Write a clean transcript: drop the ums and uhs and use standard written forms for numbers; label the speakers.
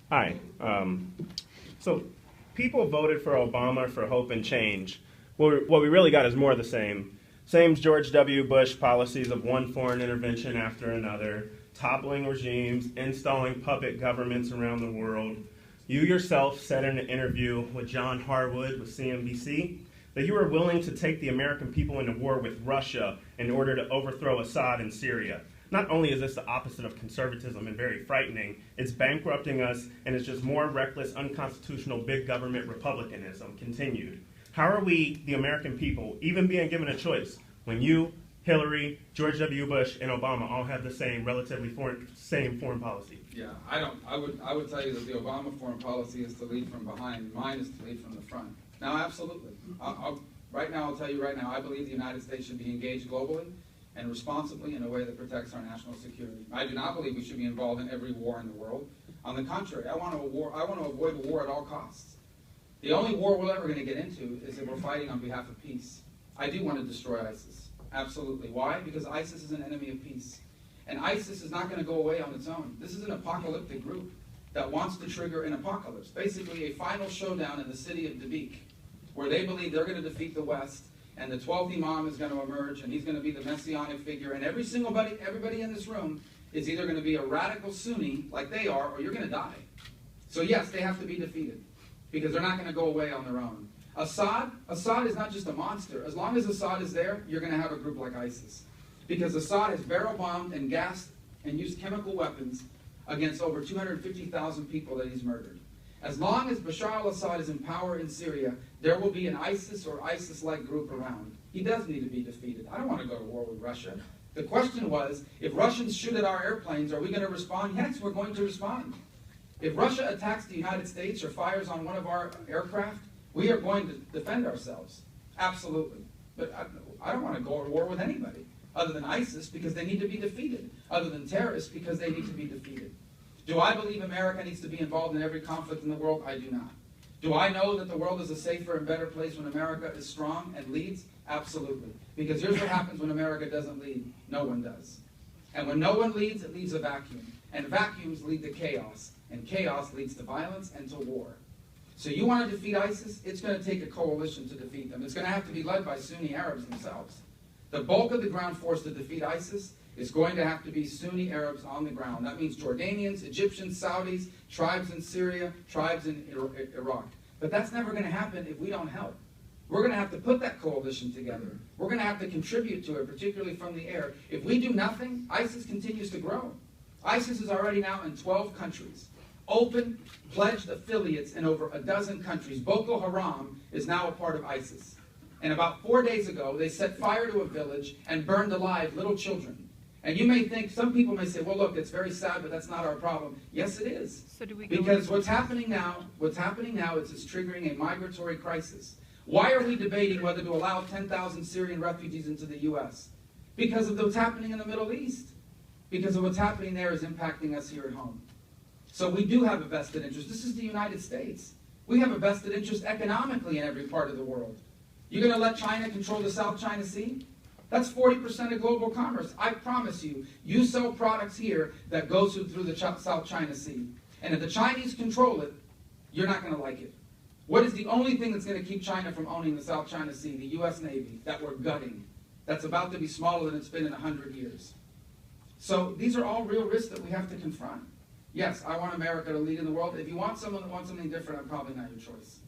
Speaker 1: Hi. So people voted for Obama for hope and change. What we really got is more of the same. Same George W. Bush policies of one foreign intervention after another, toppling regimes, installing puppet governments around the world. You yourself said in an interview with John Harwood with CNBC that you were willing to take the American people into war with Russia in order to overthrow Assad in Syria. Not only is this the opposite of conservatism and very frightening, it's bankrupting us and it's just more reckless, unconstitutional big government republicanism continued. How are we, the American people, even being given a choice when you, Hillary, George W. Bush, and Obama all have the same same foreign policy?
Speaker 2: Yeah, I would tell you that the Obama foreign policy is to lead from behind. Mine is to lead from the front. Now, absolutely. I'll tell you right now, I believe the United States should be engaged globally and responsibly in a way that protects our national security. I do not believe we should be involved in every war in the world. On the contrary, I want to avoid war at all costs. The only war we're ever going to get into is if we're fighting on behalf of peace. I do want to destroy ISIS. Absolutely. Why? Because ISIS is an enemy of peace. And ISIS is not going to go away on its own. This is an apocalyptic group that wants to trigger an apocalypse, basically a final showdown in the city of Dabiq, where they believe they're going to defeat the West, and the 12th Imam is going to emerge, and he's going to be the messianic figure, and everybody in this room is either going to be a radical Sunni, like they are, or you're going to die. So yes, they have to be defeated, because they're not going to go away on their own. Assad is not just a monster. As long as Assad is there, you're going to have a group like ISIS. Because Assad has barrel bombed and gassed and used chemical weapons against over 250,000 people that he's murdered. As long as Bashar al-Assad is in power in Syria, there will be an ISIS or ISIS-like group around. He does need to be defeated. I don't want to go to war with Russia. The question was, if Russians shoot at our airplanes, are we going to respond? Yes, we're going to respond. If Russia attacks the United States or fires on one of our aircraft, we are going to defend ourselves. Absolutely. But I don't want to go to war with anybody other than ISIS because they need to be defeated, other than terrorists because they need to be defeated. Do I believe America needs to be involved in every conflict in the world? I do not. Do I know that the world is a safer and better place when America is strong and leads? Absolutely. Because here's what happens when America doesn't lead. No one does. And when no one leads, it leaves a vacuum. And vacuums lead to chaos. And chaos leads to violence and to war. So you want to defeat ISIS? It's going to take a coalition to defeat them. It's going to have to be led by Sunni Arabs themselves. The bulk of the ground force to defeat ISIS is going to have to be Sunni Arabs on the ground. That means Jordanians, Egyptians, Saudis, tribes in Syria, tribes in Iraq. But that's never going to happen if we don't help. We're going to have to put that coalition together. We're going to have to contribute to it, particularly from the air. If we do nothing, ISIS continues to grow. ISIS is already now in 12 countries. Open, pledged affiliates in over a dozen countries. Boko Haram is now a part of ISIS. And about 4 days ago, they set fire to a village and burned alive little children. And you may think, some people may say, well, look, it's very sad, but that's not our problem. Yes, it is.
Speaker 3: So do we go
Speaker 2: because what's happening now is it's triggering a migratory crisis. Why are we debating whether to allow 10,000 Syrian refugees into the U.S.? Because of what's happening in the Middle East. Because of what's happening there is impacting us here at home. So we do have a vested interest. This is the United States. We have a vested interest economically in every part of the world. You're going to let China control the South China Sea? That's 40% of global commerce. I promise you, you sell products here that go through the South China Sea. And if the Chinese control it, you're not going to like it. What is the only thing that's going to keep China from owning the South China Sea? The U.S. Navy, that we're gutting. That's about to be smaller than it's been in 100 years. So these are all real risks that we have to confront. Yes, I want America to lead in the world. If you want someone that wants something different, I'm probably not your choice.